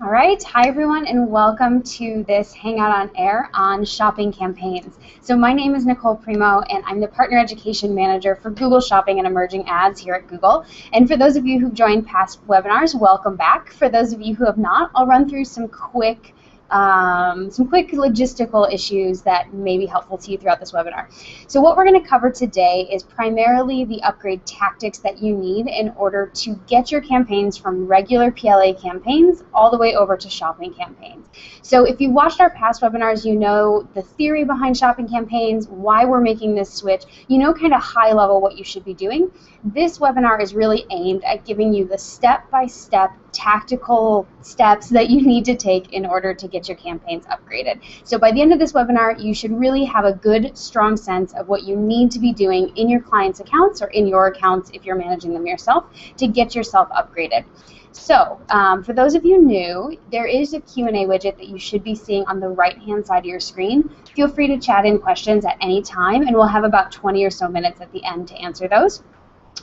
All right, hi everyone, and welcome to this Hangout on Air on shopping campaigns. So my name is Nicole Premo, and I'm the Partner Education Manager for Google Shopping and Emerging Ads here at Google. And for those of you who've joined past webinars, welcome back. For those of you who have not, I'll run through some quick logistical issues that may be helpful to you throughout this webinar. So what we're going to cover today is primarily the upgrade tactics that you need in order to get your campaigns from regular PLA campaigns all the way over to shopping campaigns. So if you watched our past webinars, you know the theory behind shopping campaigns, why we're making this switch, you know kind of high level what you should be doing. This webinar is really aimed at giving you the step-by-step tactical steps that you need to take in order to get your campaigns upgraded. So by the end of this webinar, you should really have a good, strong sense of what you need to be doing in your clients' accounts or in your accounts if you're managing them yourself to get yourself upgraded. So for those of you new, there is a Q&A widget that you should be seeing on the right-hand side of your screen. Feel free to chat in questions at any time, and we'll have about 20 or so minutes at the end to answer those.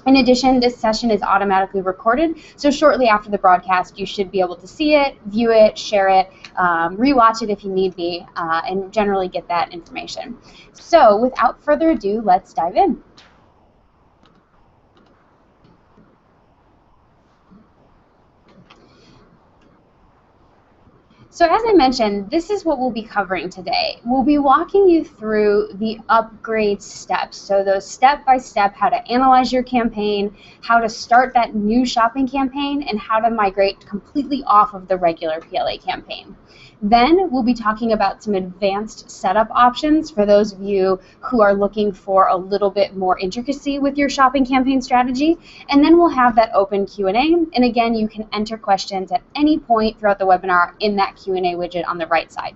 In addition, this session is automatically recorded, so shortly after the broadcast, you should be able to see it, view it, share it, rewatch it if you need be, and generally get that information. So without further ado, let's dive in. So as I mentioned, this is what we'll be covering today. We'll be walking you through the upgrade steps. So those step-by-step, how to analyze your campaign, how to start that new shopping campaign, and how to migrate completely off of the regular PLA campaign. Then we'll be talking about some advanced setup options for those of you who are looking for a little bit more intricacy with your shopping campaign strategy. And then we'll have that open Q&A. And again, you can enter questions at any point throughout the webinar in that Q&A widget on the right side.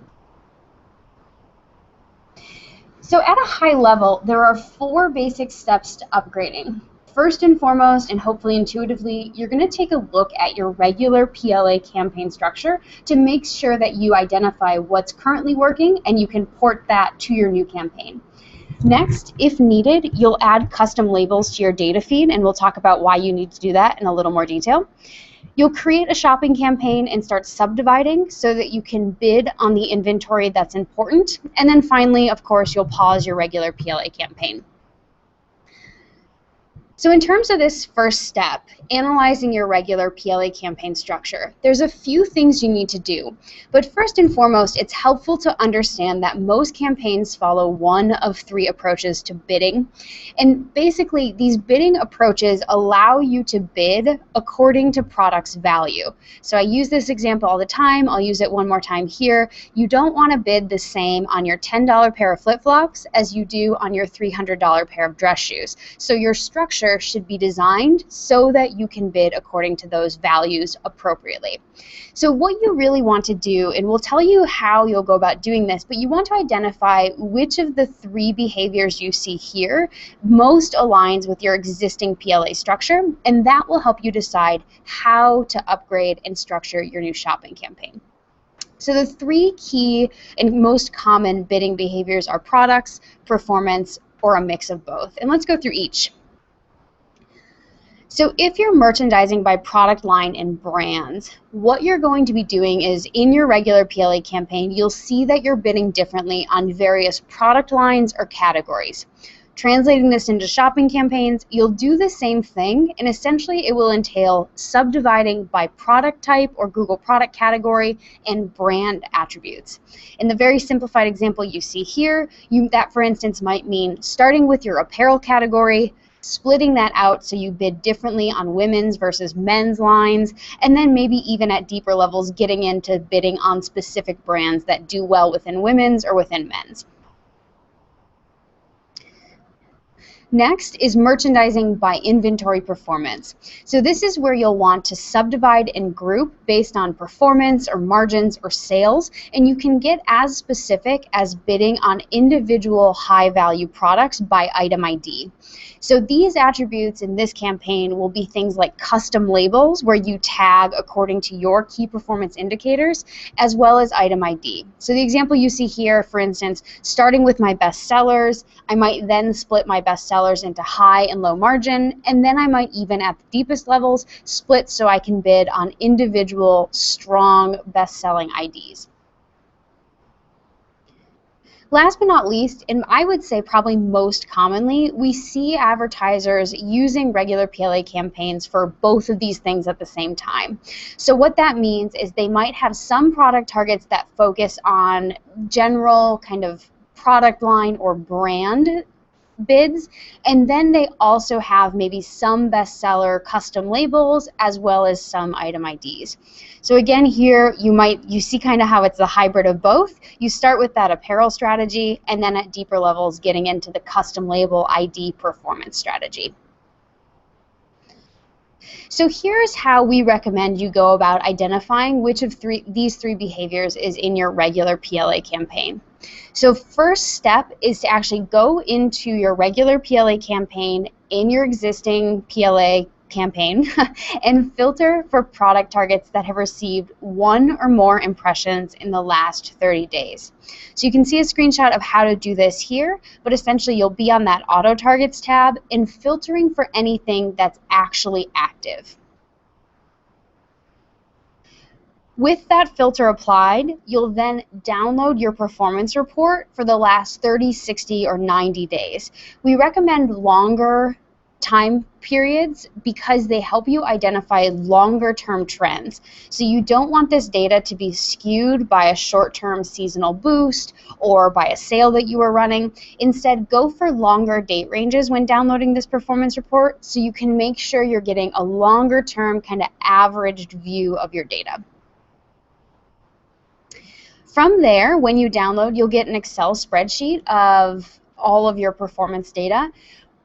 So at a high level, there are 4 basic steps to upgrading. First and foremost, and hopefully intuitively, you're going to take a look at your regular PLA campaign structure to make sure that you identify what's currently working and you can port that to your new campaign. Next, if needed, you'll add custom labels to your data feed, and we'll talk about why you need to do that in a little more detail. You'll create a shopping campaign and start subdividing so that you can bid on the inventory that's important. And then finally, of course, you'll pause your regular PLA campaign. So in terms of this first step, analyzing your regular PLA campaign structure, there's a few things you need to do. But first and foremost, it's helpful to understand that most campaigns follow one of 3 approaches to bidding. And basically, these bidding approaches allow you to bid according to product's value. So I use this example all the time. I'll use it one more time here. You don't want to bid the same on your $10 pair of flip-flops as you do on your $300 pair of dress shoes. So your structure should be designed so that you can bid according to those values appropriately. So what you really want to do, and we'll tell you how you'll go about doing this, but you want to identify which of the 3 behaviors you see here most aligns with your existing PLA structure, and that will help you decide how to upgrade and structure your new shopping campaign. So the 3 key and most common bidding behaviors are products, performance, or a mix of both. And let's go through each. So if you're merchandising by product line and brands, what you're going to be doing is in your regular PLA campaign, you'll see that you're bidding differently on various product lines or categories. Translating this into shopping campaigns, you'll do the same thing, and essentially it will entail subdividing by product type or Google product category and brand attributes. In the very simplified example you see here, that for instance might mean starting with your apparel category, splitting that out so you bid differently on women's versus men's lines, and then maybe even at deeper levels getting into bidding on specific brands that do well within women's or within men's. Next is merchandising by inventory performance. So this is where you'll want to subdivide and group based on performance or margins or sales, and you can get as specific as bidding on individual high-value products by item ID. So these attributes in this campaign will be things like custom labels where you tag according to your key performance indicators, as well as item ID. So the example you see here, for instance, starting with my best sellers, I might then split my best sellers sellers into high and low margin, and then I might even at the deepest levels split so I can bid on individual strong best-selling IDs. Last but not least, and I would say probably most commonly, we see advertisers using regular PLA campaigns for both of these things at the same time. So what that means is they might have some product targets that focus on general kind of product line or brand bids, and then they also have maybe some bestseller custom labels as well as some item IDs. So again, here you see kind of how it's a hybrid of both. You start with that apparel strategy, and then at deeper levels getting into the custom label ID performance strategy. So here's how we recommend you go about identifying which of these three behaviors is in your regular PLA campaign. So first step is to actually go into your regular PLA campaign in your existing PLA campaign and filter for product targets that have received 1 or more impressions in the last 30 days. So you can see a screenshot of how to do this here, but essentially you'll be on that auto targets tab and filtering for anything that's actually active. With that filter applied, you'll then download your performance report for the last 30, 60, or 90 days. We recommend longer time periods because they help you identify longer-term trends. So you don't want this data to be skewed by a short-term seasonal boost or by a sale that you are running. Instead, go for longer date ranges when downloading this performance report so you can make sure you're getting a longer-term kind of averaged view of your data. From there, when you download, you'll get an Excel spreadsheet of all of your performance data.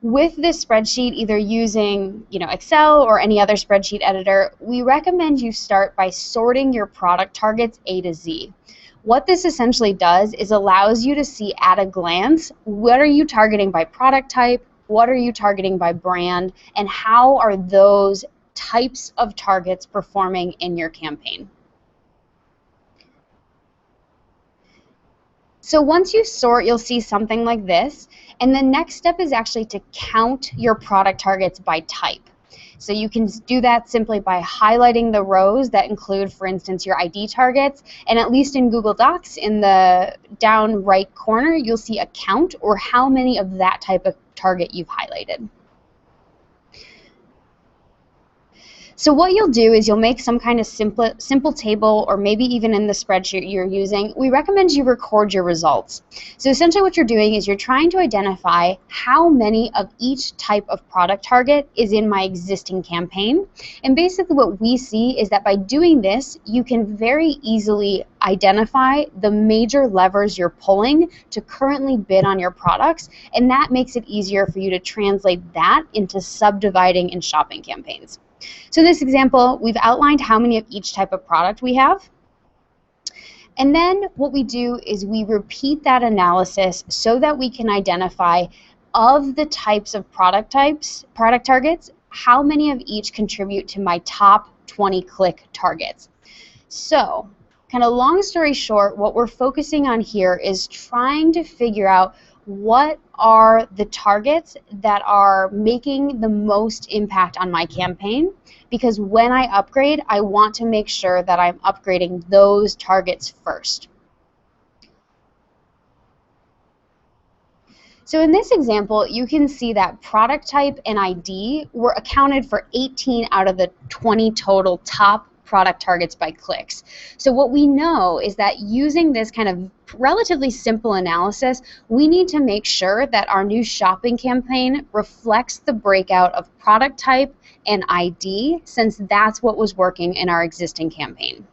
With this spreadsheet, either using Excel or any other spreadsheet editor, we recommend you start by sorting your product targets A to Z. What this essentially does is allows you to see at a glance, what are you targeting by product type, what are you targeting by brand, and how are those types of targets performing in your campaign. So once you sort, you'll see something like this, and the next step is actually to count your product targets by type. So you can do that simply by highlighting the rows that include, for instance, your ID targets, and at least in Google Docs, in the down right corner, you'll see a count or how many of that type of target you've highlighted. So what you'll do is you'll make some kind of simple table, or maybe even in the spreadsheet you're using. We recommend you record your results. So essentially what you're doing is you're trying to identify how many of each type of product target is in my existing campaign. And basically what we see is that by doing this, you can very easily identify the major levers you're pulling to currently bid on your products, and that makes it easier for you to translate that into subdividing and shopping campaigns. So in this example, we've outlined how many of each type of product we have. And then what we do is we repeat that analysis so that we can identify of the types of product targets, how many of each contribute to my top 20 click targets. So kind of long story short, what we're focusing on here is trying to figure out what are the targets that are making the most impact on my campaign, because when I upgrade, I want to make sure that I'm upgrading those targets first. So in this example, you can see that product type and ID were accounted for 18 out of the 20 total top product targets by clicks. So what we know is that using this kind of relatively simple analysis, we need to make sure that our new shopping campaign reflects the breakout of product type and ID, since that's what was working in our existing campaign.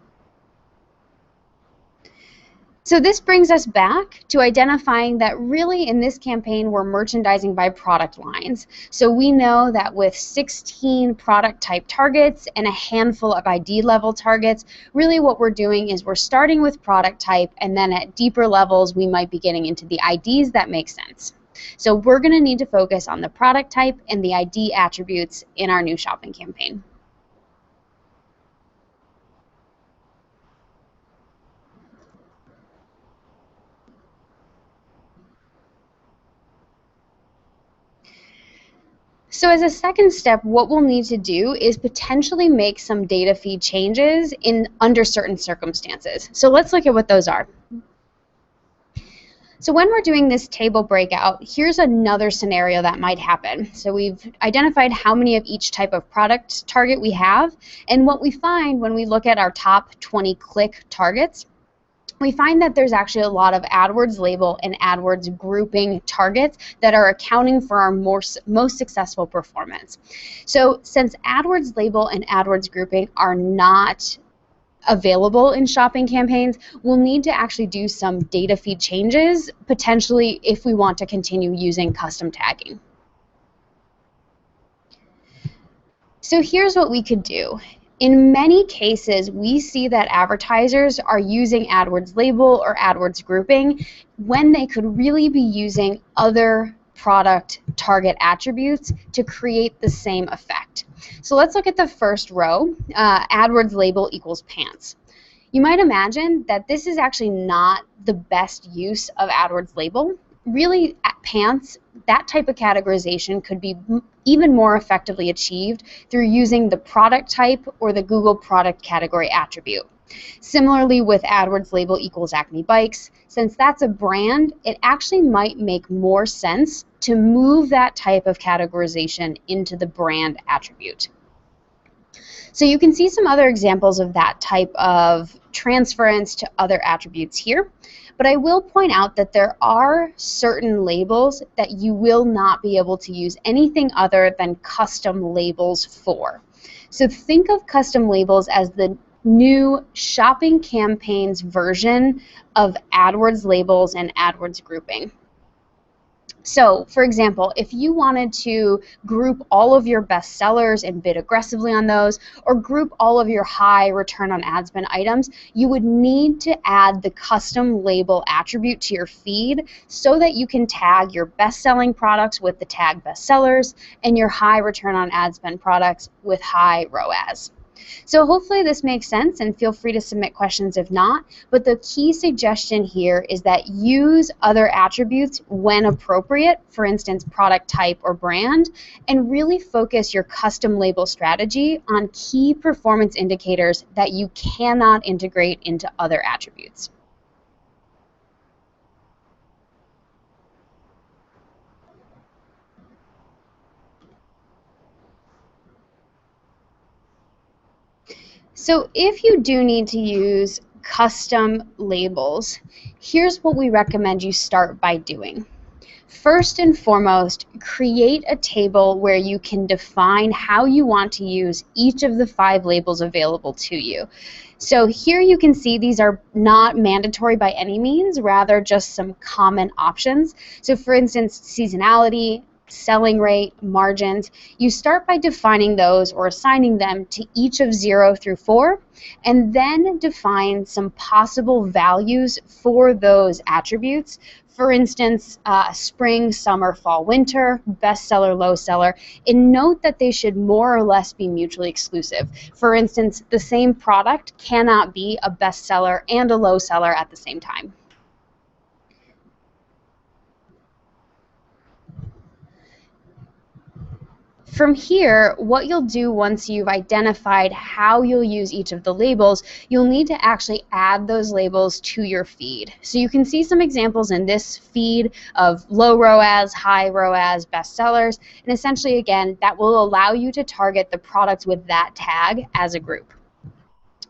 So this brings us back to identifying that really in this campaign we're merchandising by product lines. So we know that with 16 product type targets and a handful of ID level targets, really what we're doing is we're starting with product type, and then at deeper levels we might be getting into the IDs that make sense. So we're going to need to focus on the product type and the ID attributes in our new shopping campaign. So as a second step, what we'll need to do is potentially make some data feed changes under certain circumstances. So let's look at what those are. So when we're doing this table breakout, here's another scenario that might happen. So we've identified how many of each type of product target we have, and what we find when we look at our top 20 click targets, we find that there's actually a lot of AdWords label and AdWords grouping targets that are accounting for our most successful performance. So since AdWords label and AdWords grouping are not available in shopping campaigns, we'll need to actually do some data feed changes, potentially if we want to continue using custom tagging. So here's what we could do. In many cases, we see that advertisers are using AdWords label or AdWords grouping when they could really be using other product target attributes to create the same effect. So let's look at the first row, AdWords label equals pants. You might imagine that this is actually not the best use of AdWords label. Really, at pants, that type of categorization could be even more effectively achieved through using the product type or the Google product category attribute. Similarly with AdWords label equals Acme Bikes, since that's a brand, it actually might make more sense to move that type of categorization into the brand attribute. So you can see some other examples of that type of transference to other attributes here, but I will point out that there are certain labels that you will not be able to use anything other than custom labels for. So think of custom labels as the new shopping campaigns version of AdWords labels and AdWords grouping. So, for example, if you wanted to group all of your best sellers and bid aggressively on those, or group all of your high return on ad spend items, you would need to add the custom label attribute to your feed so that you can tag your best-selling products with the tag bestsellers and your high return on ad spend products with high ROAS. So hopefully this makes sense, and feel free to submit questions if not, but the key suggestion here is that use other attributes when appropriate, for instance product type or brand, and really focus your custom label strategy on key performance indicators that you cannot integrate into other attributes. So if you do need to use custom labels, here's what we recommend you start by doing. First and foremost, create a table where you can define how you want to use each of the 5 labels available to you. So here you can see these are not mandatory by any means, rather just some common options. So for instance, seasonality, selling rate, margins, you start by defining those or assigning them to each of 0 through 4, and then define some possible values for those attributes. For instance, spring, summer, fall, winter, bestseller, low seller, and note that they should more or less be mutually exclusive. For instance, the same product cannot be a bestseller and a low seller at the same time. From here, what you'll do once you've identified how you'll use each of the labels, you'll need to actually add those labels to your feed. So you can see some examples in this feed of low ROAS, high ROAS, bestsellers, and essentially, again, that will allow you to target the products with that tag as a group.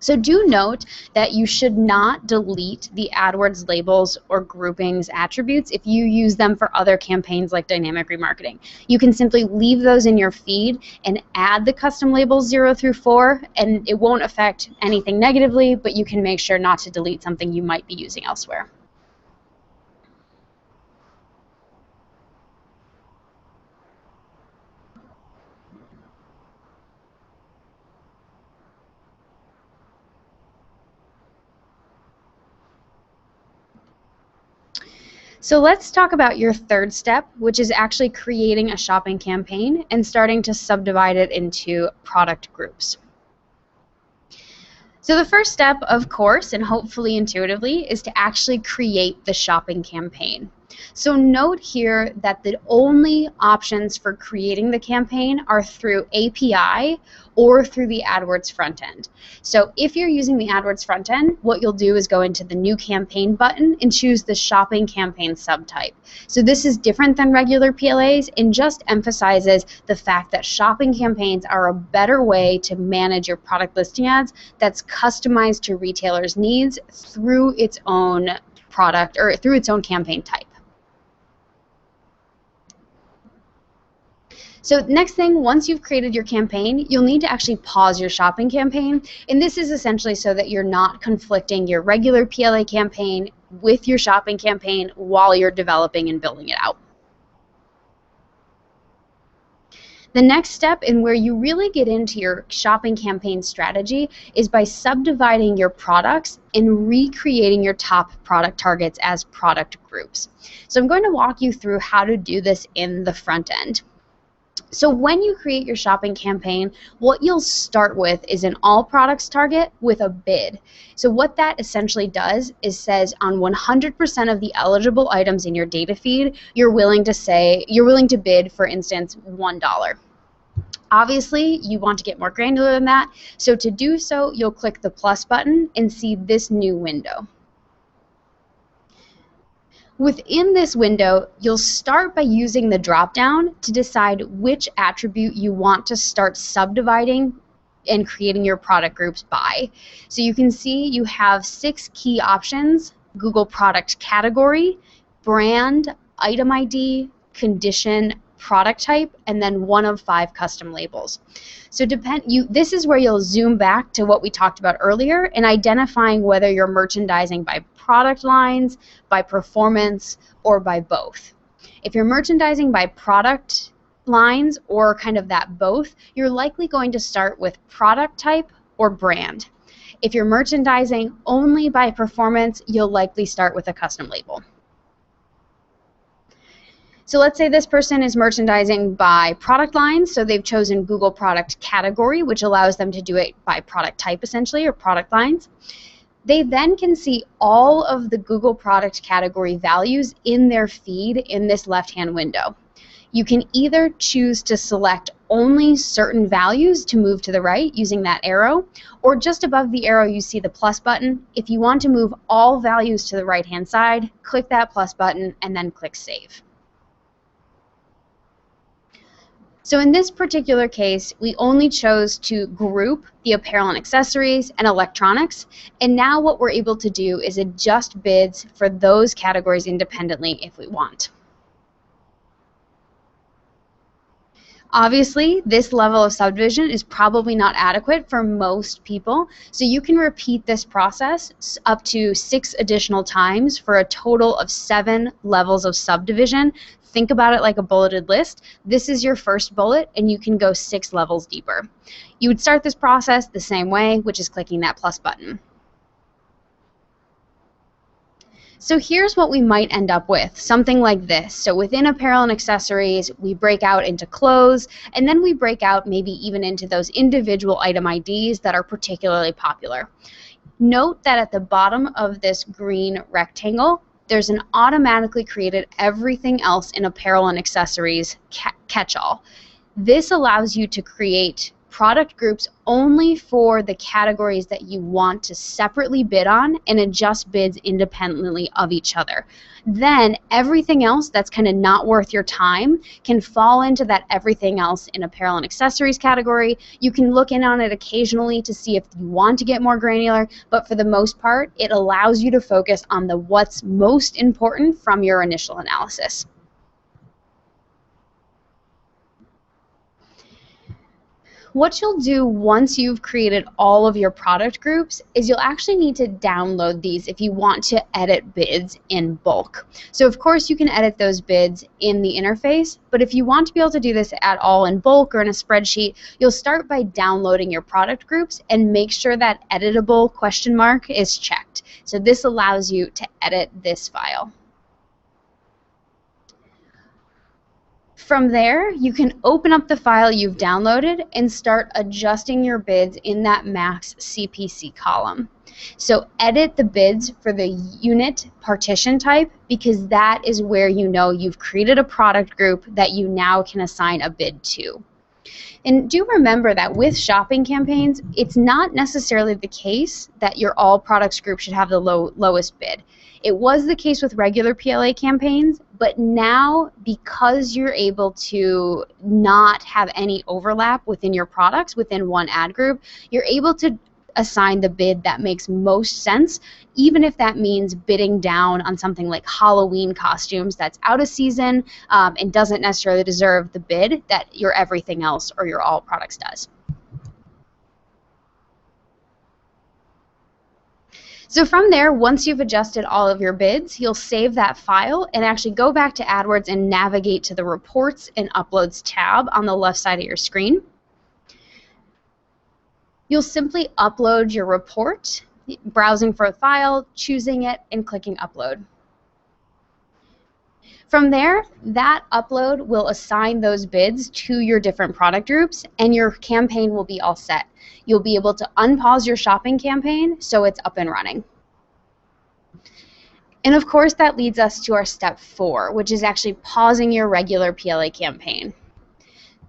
So do note that you should not delete the AdWords labels or groupings attributes if you use them for other campaigns like dynamic remarketing. You can simply leave those in your feed and add the custom labels 0 through 4, and it won't affect anything negatively, but you can make sure not to delete something you might be using elsewhere. So let's talk about your third step, which is actually creating a shopping campaign and starting to subdivide it into product groups. So the first step, of course, and hopefully intuitively, is to actually create the shopping campaign. So note here that the only options for creating the campaign are through API or through the AdWords front end. So if you're using the AdWords front end, what you'll do is go into the new campaign button and choose the shopping campaign subtype. So this is different than regular PLAs and just emphasizes the fact that shopping campaigns are a better way to manage your product listing ads that's customized to retailers' needs through its own product or through its own campaign type. So next thing, once you've created your campaign, you'll need to actually pause your shopping campaign. And this is essentially so that you're not conflicting your regular PLA campaign with your shopping campaign while you're developing and building it out. The next step and where you really get into your shopping campaign strategy is by subdividing your products and recreating your top product targets as product groups. So I'm going to walk you through how to do this in the front end. So when you create your shopping campaign, what you'll start with is an all products target with a bid. So what that essentially does is says on 100% of the eligible items in your data feed, you're willing to bid, for instance, $1. Obviously, you want to get more granular than that. So to do so, you'll click the plus button and see this new window. Within this window, you'll start by using the drop-down to decide which attribute you want to start subdividing and creating your product groups by. So you can see you have 6 key options: Google product category, brand, item ID, condition, product type, and then 1 of 5 custom labels. So this is where you'll zoom back to what we talked about earlier and identifying whether you're merchandising by product lines, by performance, or by both. If you're merchandising by product lines or kind of that both, you're likely going to start with product type or brand. If you're merchandising only by performance, you'll likely start with a custom label. So let's say this person is merchandising by product lines, so they've chosen Google product category, which allows them to do it by product type essentially, or product lines. They then can see all of the Google product category values in their feed in this left-hand window. You can either choose to select only certain values to move to the right using that arrow, or just above the arrow you see the plus button. If you want to move all values to the right-hand side, click that plus button and then click Save. So in this particular case, we only chose to group the apparel and accessories and electronics, and now what we're able to do is adjust bids for those categories independently if we want. Obviously, this level of subdivision is probably not adequate for most people, so you can repeat this process up to 6 additional times for a total of 7 levels of subdivision. Think about it like a bulleted list. This is your first bullet, and you can go 6 levels deeper. You would start this process the same way, which is clicking that plus button. So here's what we might end up with, something like this. So within apparel and accessories, we break out into clothes, and then we break out maybe even into those individual item IDs that are particularly popular. Note that at the bottom of this green rectangle, there's an automatically created everything else in apparel and accessories catch-all. This allows you to create product groups only for the categories that you want to separately bid on and adjust bids independently of each other. Then everything else that's kind of not worth your time can fall into that everything else in apparel and accessories category. You can look in on it occasionally to see if you want to get more granular, but for the most part, it allows you to focus on what's most important from your initial analysis. What you'll do once you've created all of your product groups is you'll actually need to download these if you want to edit bids in bulk. So of course you can edit those bids in the interface, but if you want to be able to do this at all in bulk or in a spreadsheet, you'll start by downloading your product groups and make sure that editable ? Is checked. So this allows you to edit this file. From there, you can open up the file you've downloaded and start adjusting your bids in that max CPC column. So edit the bids for the unit partition type, because that is where you know you've created a product group that you now can assign a bid to. And do remember that with shopping campaigns, it's not necessarily the case that your all products group should have the lowest bid. It was the case with regular PLA campaigns, but now because you're able to not have any overlap within your products within one ad group, you're able to assign the bid that makes most sense, even if that means bidding down on something like Halloween costumes that's out of season and doesn't necessarily deserve the bid that your everything else or your all products does. So from there, once you've adjusted all of your bids, you'll save that file and actually go back to AdWords and navigate to the Reports and Uploads tab on the left side of your screen. You'll simply upload your report, browsing for a file, choosing it, and clicking Upload. From there, that upload will assign those bids to your different product groups, and your campaign will be all set. You'll be able to unpause your shopping campaign so it's up and running. And of course, that leads us to our step 4, which is actually pausing your regular PLA campaign.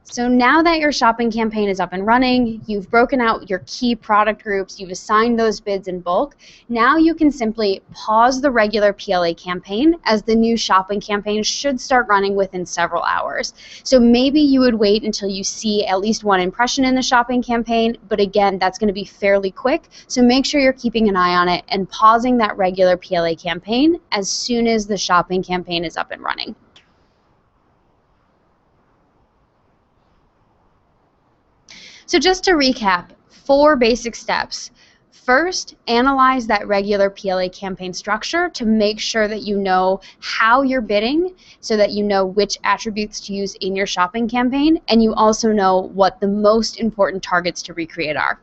So now that your shopping campaign is up and running, you've broken out your key product groups, you've assigned those bids in bulk, now you can simply pause the regular PLA campaign, as the new shopping campaign should start running within several hours. So maybe you would wait until you see at least one impression in the shopping campaign, but again, that's going to be fairly quick, so make sure you're keeping an eye on it and pausing that regular PLA campaign as soon as the shopping campaign is up and running. So just to recap, 4 basic steps. First, analyze that regular PLA campaign structure to make sure that you know how you're bidding, so that you know which attributes to use in your shopping campaign, and you also know what the most important targets to recreate are.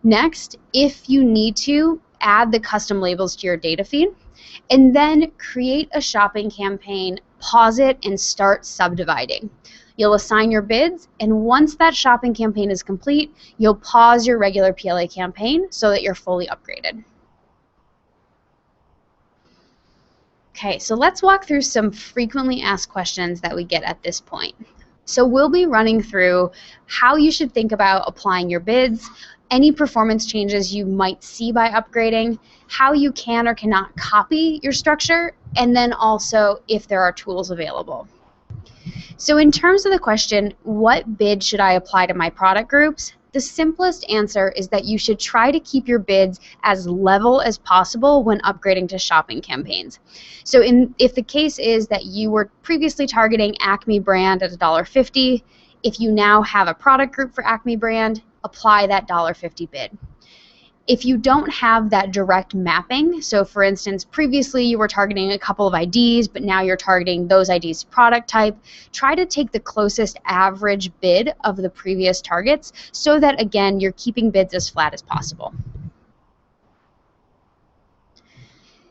Next, if you need to, add the custom labels to your data feed, and then create a shopping campaign, pause it, and start subdividing. You'll assign your bids, and once that shopping campaign is complete, you'll pause your regular PLA campaign so that you're fully upgraded. Okay, so let's walk through some frequently asked questions that we get at this point. So we'll be running through how you should think about applying your bids, any performance changes you might see by upgrading, how you can or cannot copy your structure, and then also if there are tools available. So in terms of the question, what bid should I apply to my product groups? The simplest answer is that you should try to keep your bids as level as possible when upgrading to shopping campaigns. So if the case is that you were previously targeting Acme brand at $1.50, if you now have a product group for Acme brand, apply that $1.50 bid. If you don't have that direct mapping, so for instance, previously you were targeting a couple of IDs, but now you're targeting those IDs product type, try to take the closest average bid of the previous targets so that, again, you're keeping bids as flat as possible.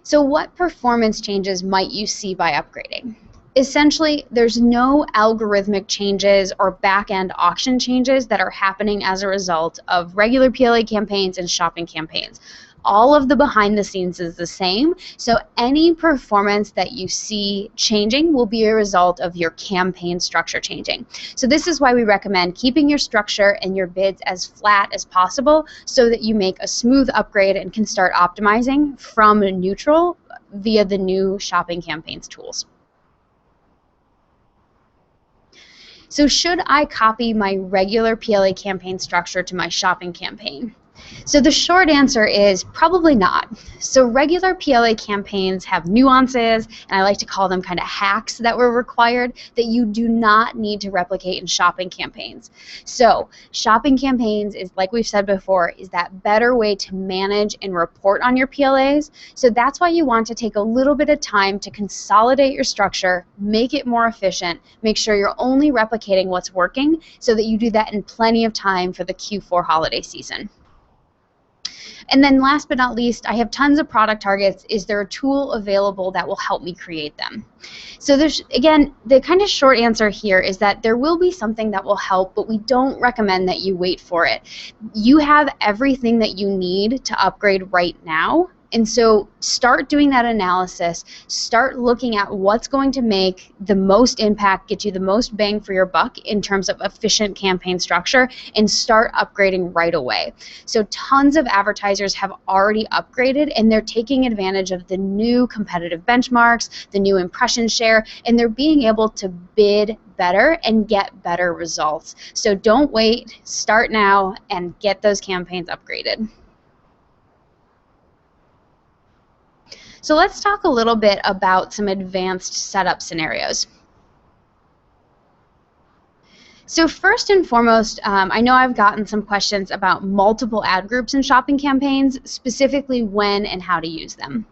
So what performance changes might you see by upgrading? Essentially, there's no algorithmic changes or back-end auction changes that are happening as a result of regular PLA campaigns and shopping campaigns. All of the behind the scenes is the same, so any performance that you see changing will be a result of your campaign structure changing. So this is why we recommend keeping your structure and your bids as flat as possible so that you make a smooth upgrade and can start optimizing from neutral via the new shopping campaigns tools. So should I copy my regular PLA campaign structure to my shopping campaign? So the short answer is probably not. So regular PLA campaigns have nuances, and I like to call them kind of hacks that were required that you do not need to replicate in shopping campaigns. So shopping campaigns is, like we've said before, is that better way to manage and report on your PLAs. So that's why you want to take a little bit of time to consolidate your structure, make it more efficient, make sure you're only replicating what's working so that you do that in plenty of time for the Q4 holiday season. And then last but not least, I have tons of product targets. Is there a tool available that will help me create them? So there's, again, the kind of short answer here is that there will be something that will help, but we don't recommend that you wait for it. You have everything that you need to upgrade right now. And so start doing that analysis, start looking at what's going to make the most impact, get you the most bang for your buck in terms of efficient campaign structure, and start upgrading right away. So tons of advertisers have already upgraded, and they're taking advantage of the new competitive benchmarks, the new impression share, and they're being able to bid better and get better results. So don't wait, start now, and get those campaigns upgraded. So let's talk a little bit about some advanced setup scenarios. So first and foremost, I know I've gotten some questions about multiple ad groups and shopping campaigns, specifically when and how to use them.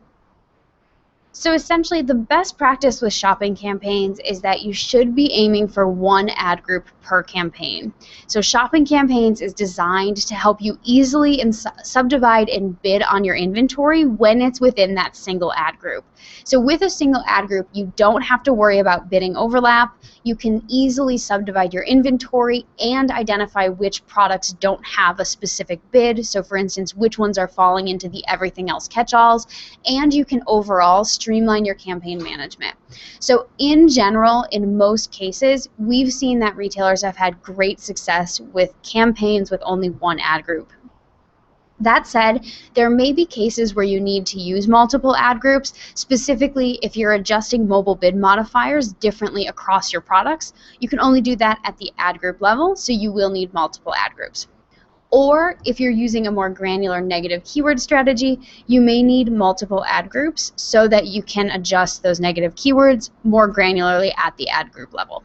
So essentially, the best practice with shopping campaigns is that you should be aiming for one ad group per campaign. So shopping campaigns is designed to help you easily subdivide and bid on your inventory when it's within that single ad group. So with a single ad group, you don't have to worry about bidding overlap. You can easily subdivide your inventory and identify which products don't have a specific bid. So for instance, which ones are falling into the everything else catch-alls, and you can overall streamline your campaign management. So in general, in most cases, we've seen that retailers have had great success with campaigns with only one ad group. That said, there may be cases where you need to use multiple ad groups, specifically if you're adjusting mobile bid modifiers differently across your products. You can only do that at the ad group level, so you will need multiple ad groups. Or if you're using a more granular negative keyword strategy, you may need multiple ad groups so that you can adjust those negative keywords more granularly at the ad group level.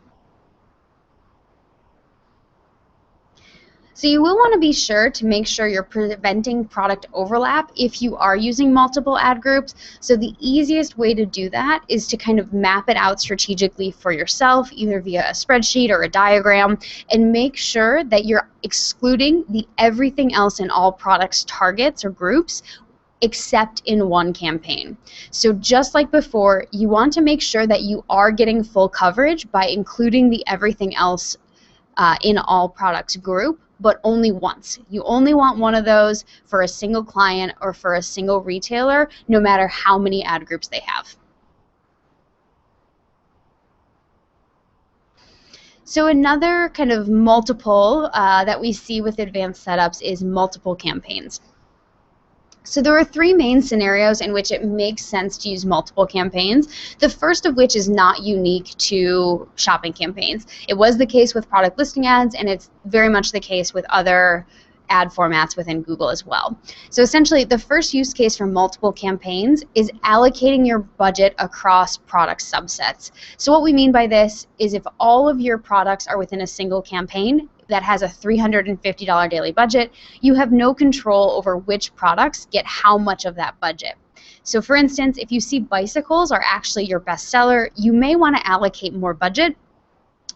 So you will want to be sure to make sure you're preventing product overlap if you are using multiple ad groups. So the easiest way to do that is to kind of map it out strategically for yourself, either via a spreadsheet or a diagram, and make sure that you're excluding the everything else in all products targets or groups except in one campaign. So just like before, you want to make sure that you are getting full coverage by including the everything else in all products group, but only once. You only want one of those for a single client or for a single retailer, no matter how many ad groups they have. So another kind of multiple that we see with advanced setups is multiple campaigns. So there are three main scenarios in which it makes sense to use multiple campaigns. The first of which is not unique to shopping campaigns. It was the case with product listing ads, and it's very much the case with other ad formats within Google as well. So essentially, the first use case for multiple campaigns is allocating your budget across product subsets. So what we mean by this is if all of your products are within a single campaign that has a $350 daily budget, you have no control over which products get how much of that budget. So for instance, if you see bicycles are actually your best seller, you may want to allocate more budget,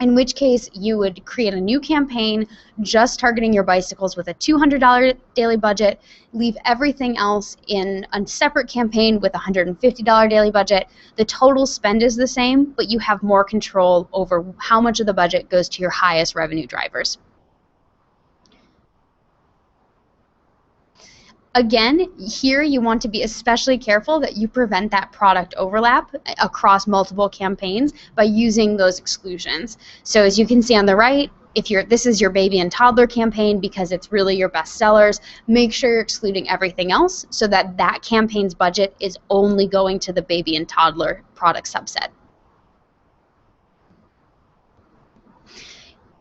in which case you would create a new campaign just targeting your bicycles with a $200 daily budget, leave everything else in a separate campaign with a $150 daily budget. The total spend is the same, but you have more control over how much of the budget goes to your highest revenue drivers. Again, here you want to be especially careful that you prevent that product overlap across multiple campaigns by using those exclusions. So as you can see on the right, if this is your baby and toddler campaign because it's really your best sellers, make sure you're excluding everything else so that that campaign's budget is only going to the baby and toddler product subset.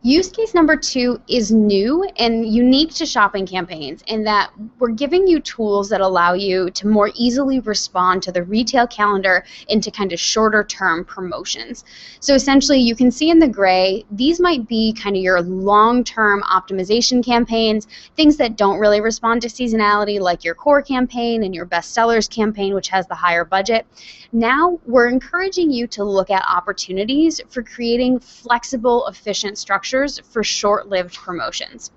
Use case number 2 is new and unique to shopping campaigns in that we're giving you tools that allow you to more easily respond to the retail calendar into kind of shorter term promotions. So essentially you can see in the gray, these might be kind of your long-term optimization campaigns, things that don't really respond to seasonality like your core campaign and your best sellers campaign, which has the higher budget. Now we're encouraging you to look at opportunities for creating flexible, efficient structures for short-lived promotions.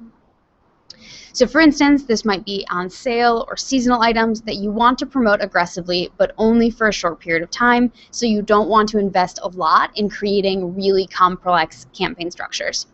So for instance, this might be on sale or seasonal items that you want to promote aggressively, but only for a short period of time, so you don't want to invest a lot in creating really complex campaign structures.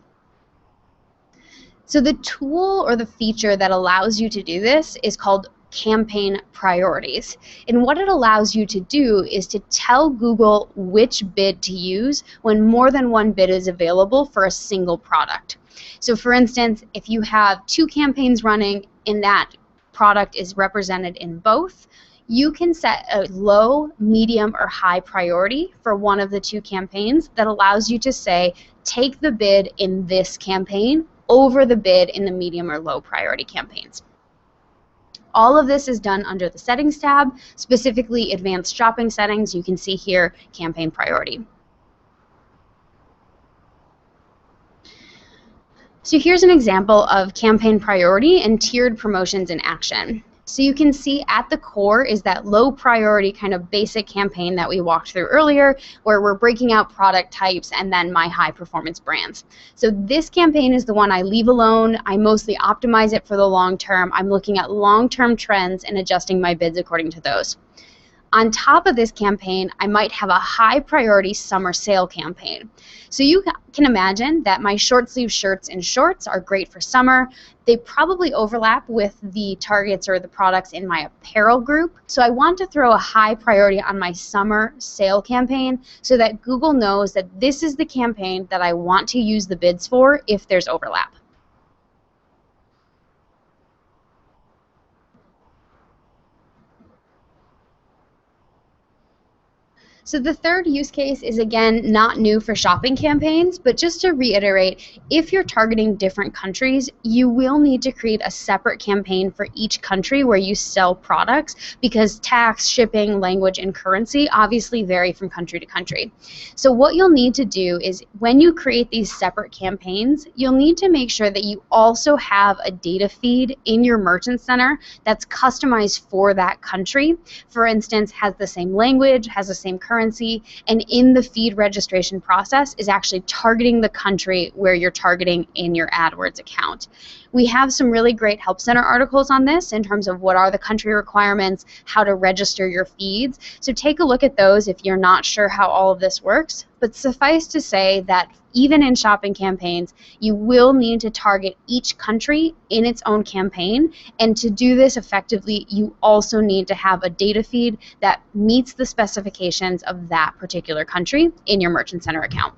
So the tool or the feature that allows you to do this is called campaign priorities. And what it allows you to do is to tell Google which bid to use when more than one bid is available for a single product. So for instance, if you have 2 campaigns running and that product is represented in both, you can set a low, medium, or high priority for one of the 2 campaigns that allows you to say, take the bid in this campaign over the bid in the medium or low priority campaigns. All of this is done under the Settings tab, specifically Advanced Shopping Settings. You can see here Campaign Priority. So here's an example of campaign priority and tiered promotions in action. So you can see at the core is that low priority kind of basic campaign that we walked through earlier, where we're breaking out product types and then my high performance brands. So this campaign is the one I leave alone. I mostly optimize it for the long term. I'm looking at long-term trends and adjusting my bids according to those. On top of this campaign, I might have a high priority summer sale campaign. So you can imagine that my short sleeve shirts and shorts are great for summer. They probably overlap with the targets or the products in my apparel group. So I want to throw a high priority on my summer sale campaign so that Google knows that this is the campaign that I want to use the bids for if there's overlap. So the third use case is, again, not new for shopping campaigns, but just to reiterate, if you're targeting different countries, you will need to create a separate campaign for each country where you sell products, because tax, shipping, language, and currency obviously vary from country to country. So what you'll need to do is, when you create these separate campaigns, you'll need to make sure that you also have a data feed in your Merchant Center that's customized for that country. For instance, has the same language, has the same currency, and in the feed registration process is actually targeting the country where you're targeting in your AdWords account. We have some really great Help Center articles on this in terms of what are the country requirements, how to register your feeds. So take a look at those if you're not sure how all of this works. But suffice to say that even in shopping campaigns, you will need to target each country in its own campaign. And to do this effectively, you also need to have a data feed that meets the specifications of that particular country in your Merchant Center account.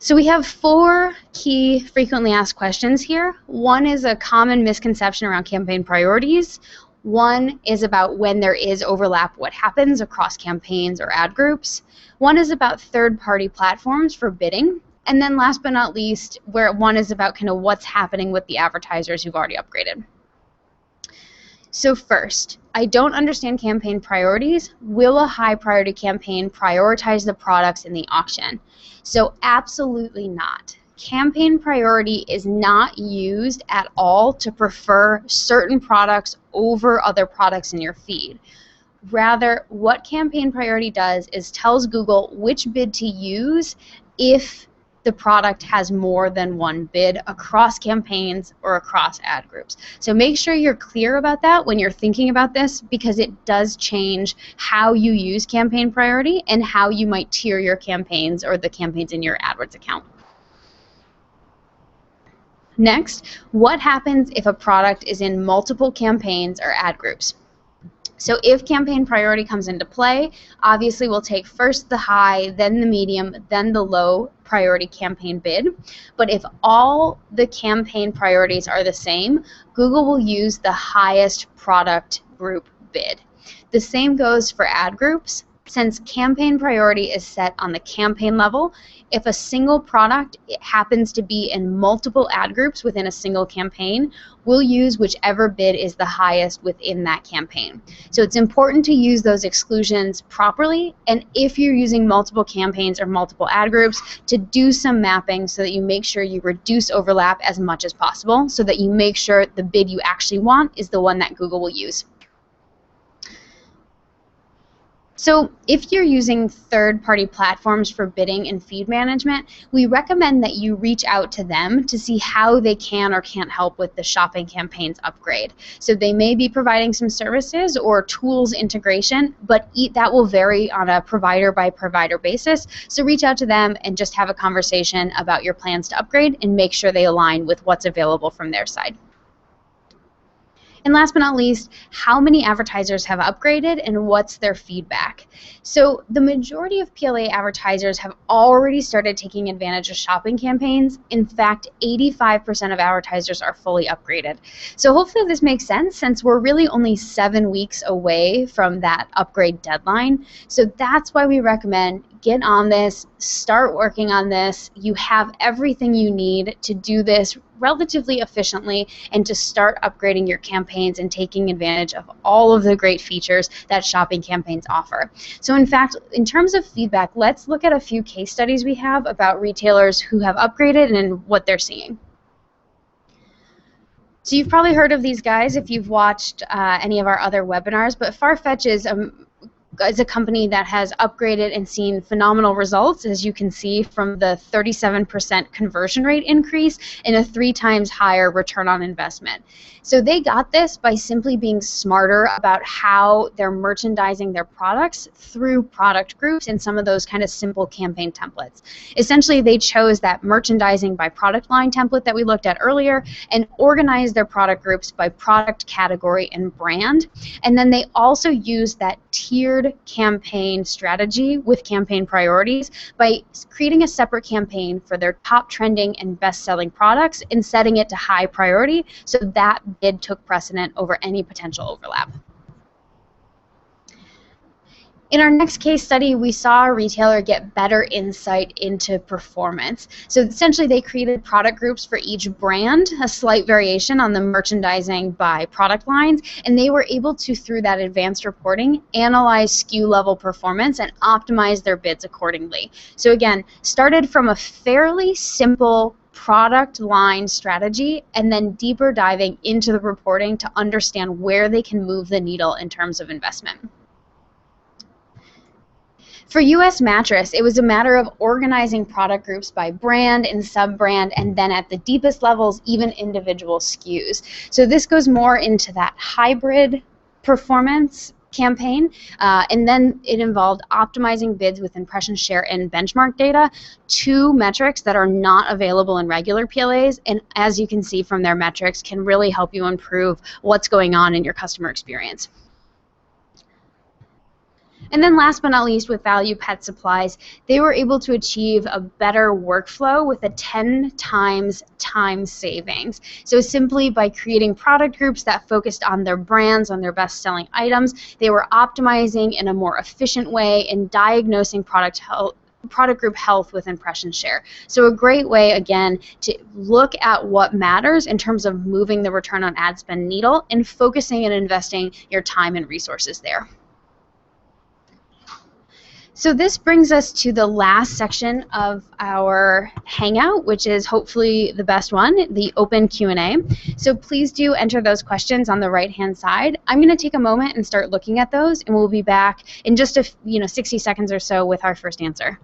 So we have 4 key frequently asked questions here. One is a common misconception around campaign priorities. One is about when there is overlap, what happens across campaigns or ad groups. One is about third-party platforms for bidding. And then last but not least, one is about kind of what's happening with the advertisers who've already upgraded. So first, I don't understand campaign priorities. Will a high priority campaign prioritize the products in the auction? So absolutely not. Campaign priority is not used at all to prefer certain products over other products in your feed. Rather, what campaign priority does is tells Google which bid to use if the product has more than one bid across campaigns or across ad groups. So make sure you're clear about that when you're thinking about this, because it does change how you use campaign priority and how you might tier your campaigns or the campaigns in your AdWords account. Next, what happens if a product is in multiple campaigns or ad groups? So if campaign priority comes into play, obviously we'll take first the high, then the medium, then the low priority campaign bid. But if all the campaign priorities are the same, Google will use the highest product group bid. The same goes for ad groups. Since campaign priority is set on the campaign level, if a single product happens to be in multiple ad groups within a single campaign, we'll use whichever bid is the highest within that campaign. So it's important to use those exclusions properly, and if you're using multiple campaigns or multiple ad groups, to do some mapping so that you make sure you reduce overlap as much as possible, so that you make sure the bid you actually want is the one that Google will use. So if you're using third-party platforms for bidding and feed management, we recommend that you reach out to them to see how they can or can't help with the shopping campaigns upgrade. So they may be providing some services or tools integration, but that will vary on a provider-by-provider basis. So reach out to them and just have a conversation about your plans to upgrade and make sure they align with what's available from their side. And last but not least, how many advertisers have upgraded and what's their feedback? So the majority of PLA advertisers have already started taking advantage of shopping campaigns. In fact, 85% of advertisers are fully upgraded. So hopefully this makes sense since we're really only 7 weeks away from that upgrade deadline. So that's why we recommend get on this, start working on this. You have everything you need to do this relatively efficiently and to start upgrading your campaigns and taking advantage of all of the great features that shopping campaigns offer. So in fact, in terms of feedback, let's look at a few case studies we have about retailers who have upgraded and what they're seeing. So you've probably heard of these guys if you've watched any of our other webinars, but Farfetch is a company that has upgraded and seen phenomenal results, as you can see from the 37% conversion rate increase and a 3 times higher return on investment. So they got this by simply being smarter about how they're merchandising their products through product groups and some of those kind of simple campaign templates. Essentially, they chose that merchandising by product line template that we looked at earlier and organized their product groups by product category and brand. And then they also used that tiered campaign strategy with campaign priorities by creating a separate campaign for their top trending and best-selling products and setting it to high priority so that bid took precedent over any potential overlap. In our next case study, we saw a retailer get better insight into performance. So essentially, they created product groups for each brand, a slight variation on the merchandising by product lines, and they were able to, through that advanced reporting, analyze SKU level performance and optimize their bids accordingly. So again, started from a fairly simple product line strategy and then deeper diving into the reporting to understand where they can move the needle in terms of investment. For US Mattress, it was a matter of organizing product groups by brand and sub-brand, and then at the deepest levels, even individual SKUs. So this goes more into that hybrid performance campaign, and then it involved optimizing bids with impression share and benchmark data, 2 metrics that are not available in regular PLAs, and as you can see from their metrics, can really help you improve what's going on in your customer experience. And then last but not least, with Value Pet Supplies, they were able to achieve a better workflow with a 10 times time savings. So simply by creating product groups that focused on their brands, on their best-selling items, they were optimizing in a more efficient way and diagnosing product group health with impression share. So a great way, again, to look at what matters in terms of moving the return on ad spend needle and focusing and investing your time and resources there. So this brings us to the last section of our Hangout, which is hopefully the best one, the open Q&A. So please do enter those questions on the right-hand side. I'm going to take a moment and start looking at those, and we'll be back in just 60 seconds or so with our first answer.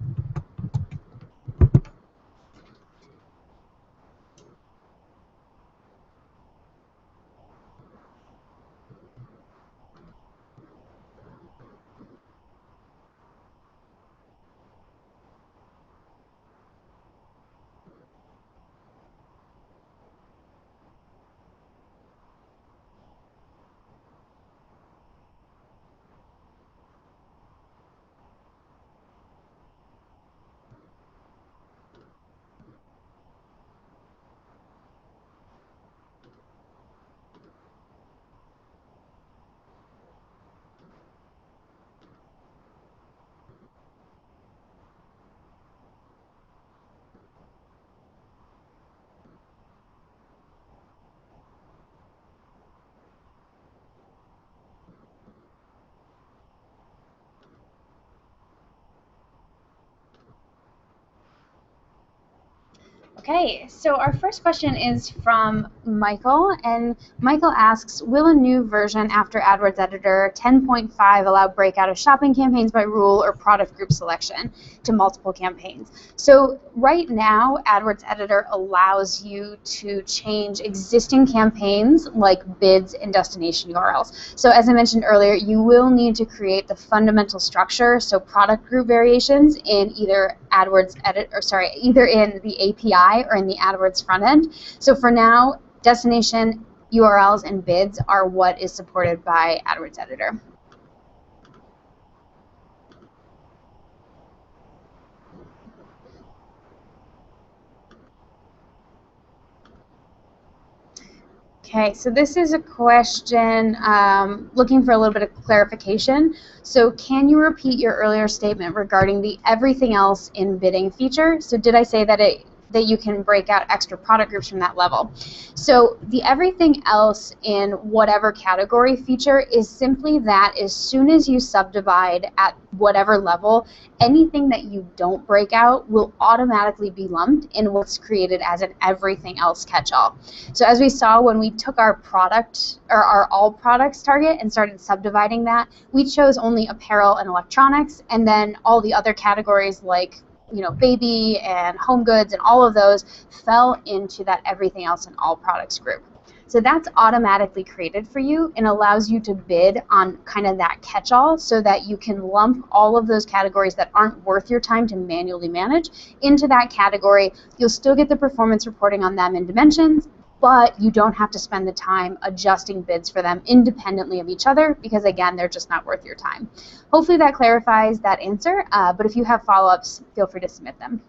Okay, so our first question is from Michael, and Michael asks, will a new version after AdWords Editor 10.5 allow breakout of shopping campaigns by rule or product group selection to multiple campaigns? So right now, AdWords Editor allows you to change existing campaigns like bids and destination URLs. So as I mentioned earlier, you will need to create the fundamental structure, so product group variations in either either in the API or in the AdWords front end. So for now, destination URLs and bids are what is supported by AdWords Editor. Okay, so this is a question looking for a little bit of clarification. So can you repeat your earlier statement regarding the everything else in bidding feature? So did I say that that you can break out extra product groups from that level? So the everything else in whatever category feature is simply that as soon as you subdivide at whatever level, anything that you don't break out will automatically be lumped in what's created as an everything else catch-all. So as we saw when we took our product or our all products target and started subdividing that, we chose only apparel and electronics, and then all the other categories like baby and home goods and all of those fell into that everything else in all products group. So that's automatically created for you and allows you to bid on kind of that catch-all so that you can lump all of those categories that aren't worth your time to manually manage into that category. You'll still get the performance reporting on them in dimensions, but you don't have to spend the time adjusting bids for them independently of each other because, again, they're just not worth your time. Hopefully that clarifies that answer, but if you have follow-ups, feel free to submit them.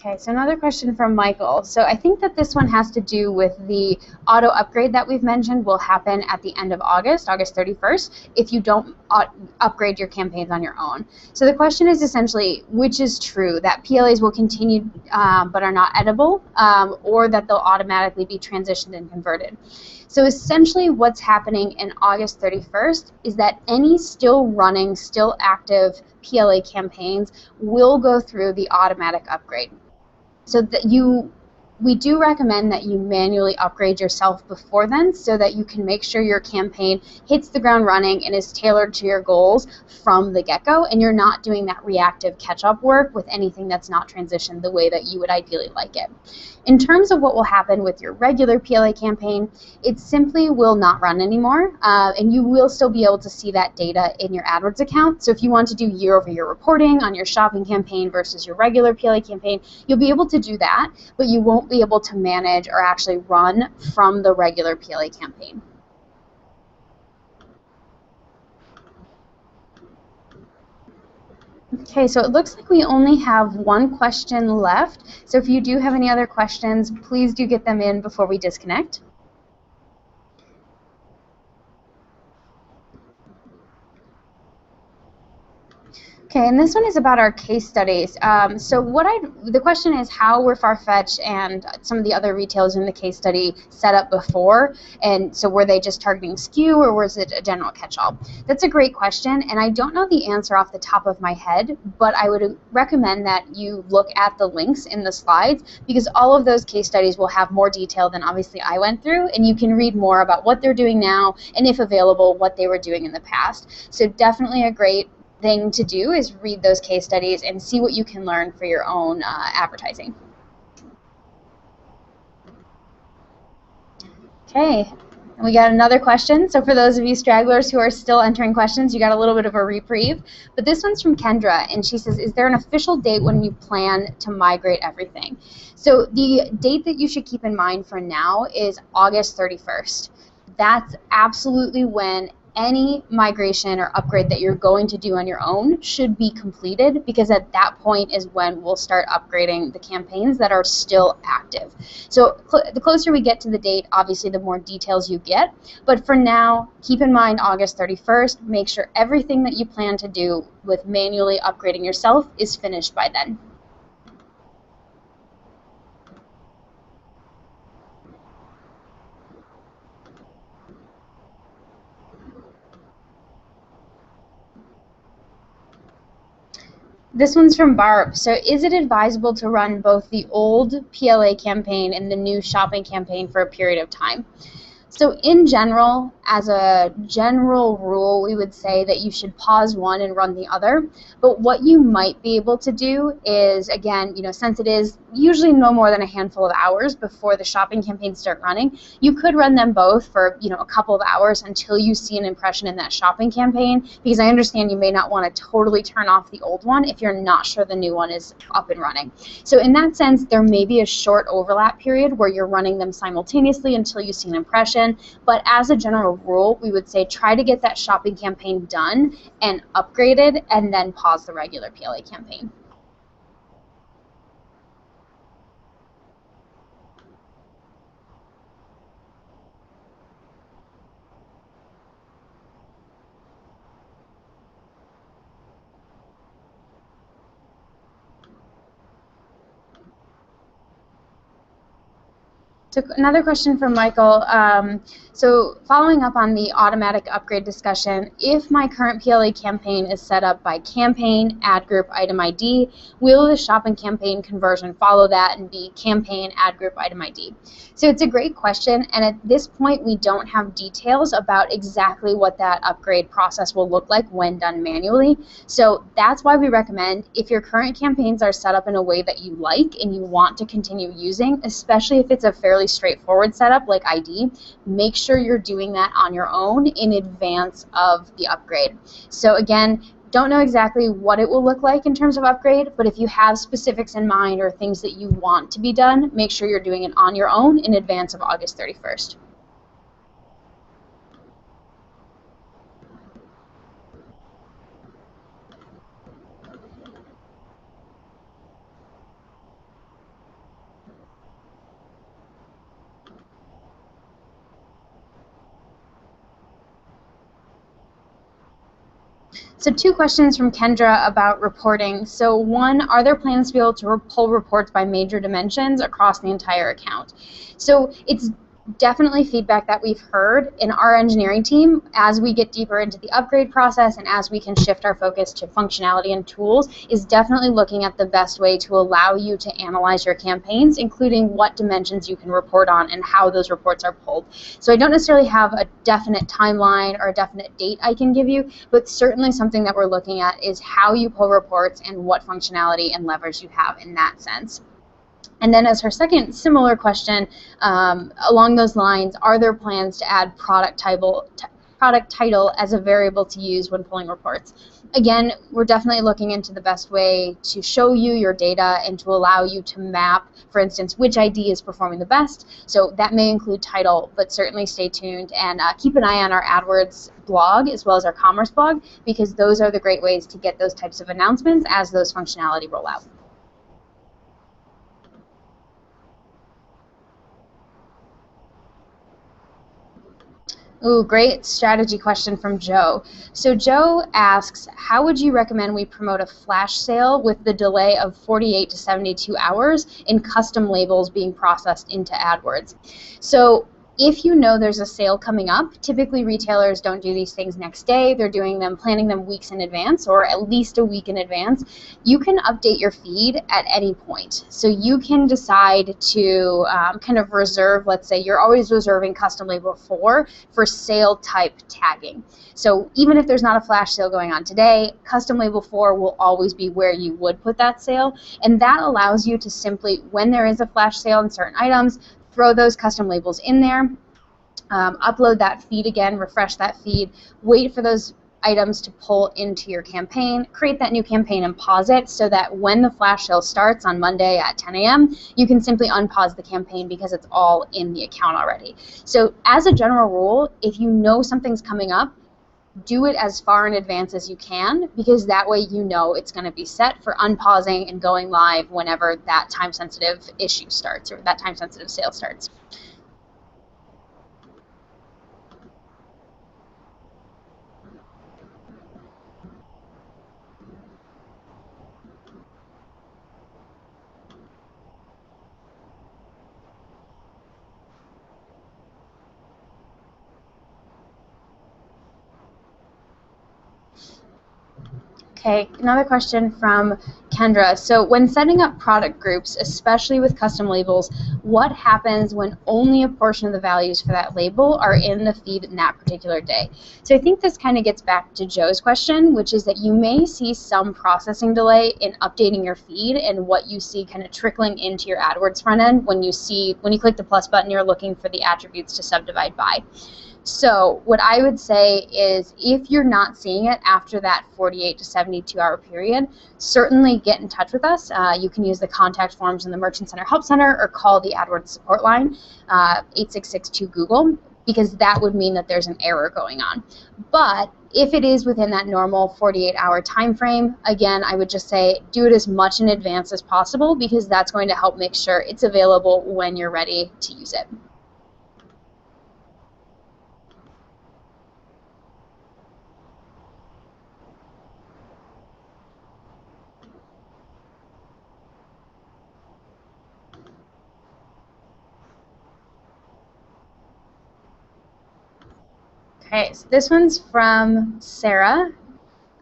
Okay, so another question from Michael. So I think that this one has to do with the auto upgrade that we've mentioned will happen at the end of August 31st, if you don't upgrade your campaigns on your own. So the question is essentially, which is true, that PLAs will continue but are not edible, or that they'll automatically be transitioned and converted. So essentially what's happening in August 31st is that any still running, still active PLA campaigns will go through the automatic upgrade. So that we do recommend that you manually upgrade yourself before then so that you can make sure your campaign hits the ground running and is tailored to your goals from the get-go, and you're not doing that reactive catch-up work with anything that's not transitioned the way that you would ideally like it. In terms of what will happen with your regular PLA campaign, it simply will not run anymore, and you will still be able to see that data in your AdWords account. So if you want to do year-over-year reporting on your shopping campaign versus your regular PLA campaign, you'll be able to do that, but you won't be able to manage or actually run from the regular PLA campaign. Okay, so it looks like we only have one question left. So if you do have any other questions, please do get them in before we disconnect. Okay, and this one is about our case studies. The question is, how were Farfetch and some of the other retailers in the case study set up before? And so were they just targeting SKU, or was it a general catch-all? That's a great question, and I don't know the answer off the top of my head, but I would recommend that you look at the links in the slides, because all of those case studies will have more detail than obviously I went through, and you can read more about what they're doing now, and if available, what they were doing in the past. So definitely a great thing to do is read those case studies and see what you can learn for your own advertising. Okay, and we got another question. So for those of you stragglers who are still entering questions, you got a little bit of a reprieve. But this one's from Kendra, and she says, is there an official date when you plan to migrate everything? So the date that you should keep in mind for now is August 31st. That's absolutely when any migration or upgrade that you're going to do on your own should be completed, because at that point is when we'll start upgrading the campaigns that are still active. So the closer we get to the date, obviously the more details you get, but for now, keep in mind August 31st, make sure everything that you plan to do with manually upgrading yourself is finished by then. This one's from Barb. So is it advisable to run both the old PLA campaign and the new shopping campaign for a period of time? So in general, as a general rule, we would say that you should pause one and run the other. But what you might be able to do is, again, since it is usually no more than a handful of hours before the shopping campaigns start running, you could run them both for, a couple of hours until you see an impression in that shopping campaign, because I understand you may not want to totally turn off the old one if you're not sure the new one is up and running. So in that sense, there may be a short overlap period where you're running them simultaneously until you see an impression. But as a general rule, we would say try to get that shopping campaign done and upgraded, and then pause the regular PLA campaign. So another question from Michael. So following up on the automatic upgrade discussion, if my current PLA campaign is set up by campaign, ad group, item ID, will the shopping campaign conversion follow that and be campaign, ad group, item ID? So it's a great question, and at this point we don't have details about exactly what that upgrade process will look like when done manually. So that's why we recommend, if your current campaigns are set up in a way that you like and you want to continue using, especially if it's a fairly straightforward setup like ID, make sure you're doing that on your own in advance of the upgrade. So again, don't know exactly what it will look like in terms of upgrade, but if you have specifics in mind or things that you want to be done, make sure you're doing it on your own in advance of August 31st. So 2 questions from Kendra about reporting. So 1, are there plans to be able to pull reports by major dimensions across the entire account? So it's definitely feedback that we've heard in our engineering team as we get deeper into the upgrade process and as we can shift our focus to functionality and tools, is definitely looking at the best way to allow you to analyze your campaigns, including what dimensions you can report on and how those reports are pulled. So I don't necessarily have a definite timeline or a definite date I can give you, but certainly something that we're looking at is how you pull reports and what functionality and leverage you have in that sense. And then as her second similar question, along those lines, are there plans to add product title as a variable to use when pulling reports? Again, we're definitely looking into the best way to show you your data and to allow you to map, for instance, which ID is performing the best. So that may include title, but certainly stay tuned and keep an eye on our AdWords blog as well as our commerce blog, because those are the great ways to get those types of announcements as those functionality roll out. Ooh, great strategy question from Joe. So Joe asks, how would you recommend we promote a flash sale with the delay of 48 to 72 hours in custom labels being processed into AdWords? So if you know there's a sale coming up, typically retailers don't do these things next day. They're doing them, planning them weeks in advance or at least a week in advance. You can update your feed at any point. So you can decide to kind of reserve, let's say you're always reserving custom label 4 for sale type tagging. So even if there's not a flash sale going on today, custom label 4 will always be where you would put that sale. And that allows you to simply, when there is a flash sale on certain items, throw those custom labels in there, upload that feed again, refresh that feed, wait for those items to pull into your campaign, create that new campaign and pause it so that when the flash sale starts on Monday at 10 a.m., you can simply unpause the campaign because it's all in the account already. So as a general rule, if you know something's coming up, do it as far in advance as you can, because that way you know it's going to be set for unpausing and going live whenever that time-sensitive issue starts or that time-sensitive sale starts. Okay, another question from Kendra. So when setting up product groups, especially with custom labels, what happens when only a portion of the values for that label are in the feed in that particular day? So I think this kind of gets back to Joe's question, which is that you may see some processing delay in updating your feed and what you see kind of trickling into your AdWords front end when you click the plus button, you're looking for the attributes to subdivide by. So what I would say is if you're not seeing it after that 48 to 72 hour period, certainly get in touch with us. You can use the contact forms in the Merchant Center Help Center or call the AdWords support line, 8662-GOOGLE, because that would mean that there's an error going on. But if it is within that normal 48-hour time frame, again, I would just say do it as much in advance as possible because that's going to help make sure it's available when you're ready to use it. Okay, so this one's from Sarah.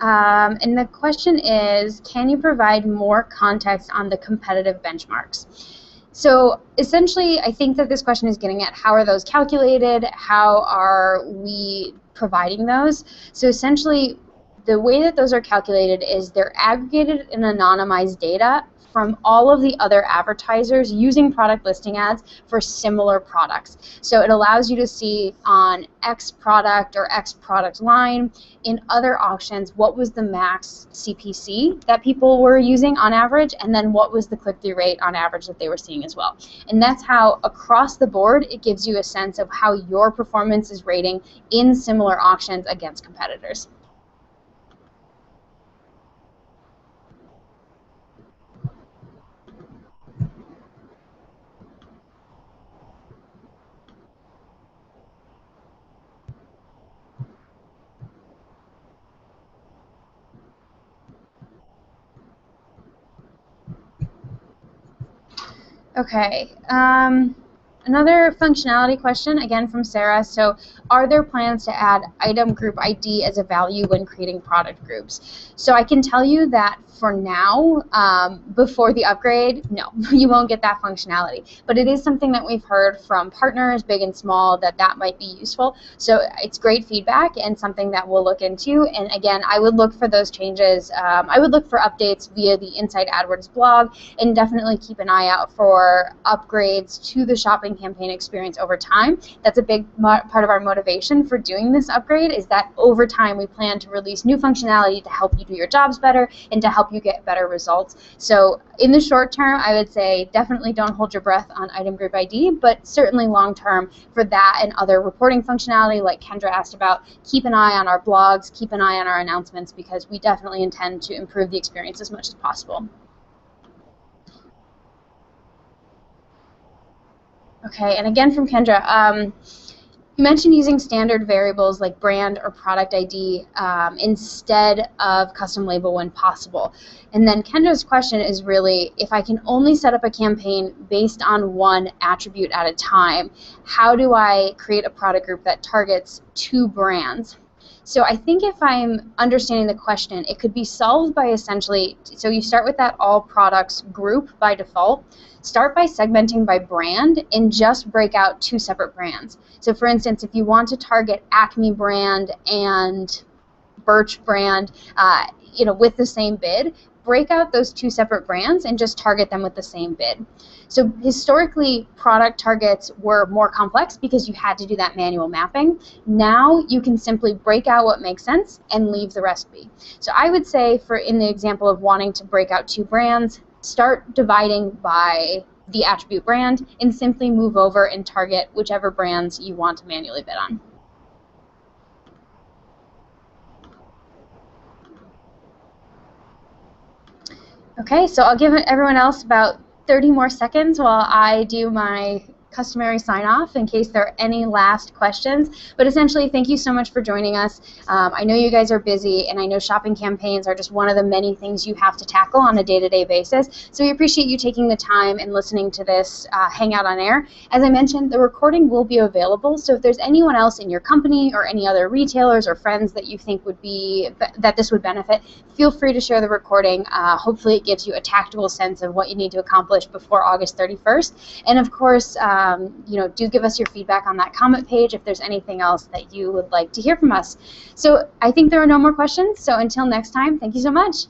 And the question is, can you provide more context on the competitive benchmarks? So essentially, I think that this question is getting at how are those calculated? How are we providing those? So essentially, the way that those are calculated is they're aggregated and anonymized data from all of the other advertisers using product listing ads for similar products. So it allows you to see on X product or X product line in other auctions what was the max CPC that people were using on average, and then what was the click-through rate on average that they were seeing as well. And that's how across the board it gives you a sense of how your performance is rating in similar auctions against competitors. Okay, another functionality question, again from Sarah. So are there plans to add item group ID as a value when creating product groups? So I can tell you that for now, before the upgrade, no, you won't get that functionality. But it is something that we've heard from partners, big and small, that might be useful. So it's great feedback and something that we'll look into. And again, I would look for those changes. I would look for updates via the Inside AdWords blog, and definitely keep an eye out for upgrades to the shopping campaign experience over time. That's a big part of our motivation for doing this upgrade, is that over time we plan to release new functionality to help you do your jobs better and to help you get better results. So in the short term, I would say definitely don't hold your breath on item group ID, but certainly long term for that and other reporting functionality like Kendra asked about, keep an eye on our blogs, keep an eye on our announcements, because we definitely intend to improve the experience as much as possible. Okay, and again from Kendra, you mentioned using standard variables like brand or product ID instead of custom label when possible. And then Kendra's question is really, if I can only set up a campaign based on one attribute at a time, how do I create a product group that targets 2 brands? So I think if I'm understanding the question, it could be solved by essentially, so you start with that all products group by default, start by segmenting by brand and just break out 2 separate brands. So for instance, if you want to target Acme brand and Birch brand, with the same bid, break out those 2 separate brands and just target them with the same bid. So historically, product targets were more complex because you had to do that manual mapping. Now you can simply break out what makes sense and leave the rest be. So I would say, for in the example of wanting to break out 2 brands, start dividing by the attribute brand and simply move over and target whichever brands you want to manually bid on. Okay, so I'll give everyone else about 30 more seconds while I do my customary sign-off in case there are any last questions. But essentially, thank you so much for joining us. I know you guys are busy, and I know shopping campaigns are just one of the many things you have to tackle on a day-to-day basis. So we appreciate you taking the time and listening to this Hangout on Air. As I mentioned, the recording will be available, so if there's anyone else in your company or any other retailers or friends that you think that this would benefit, feel free to share the recording. Hopefully it gives you a tactical sense of what you need to accomplish before August 31st. And of course, do give us your feedback on that comment page if there's anything else that you would like to hear from us. So I think there are no more questions, so until next time, thank you so much.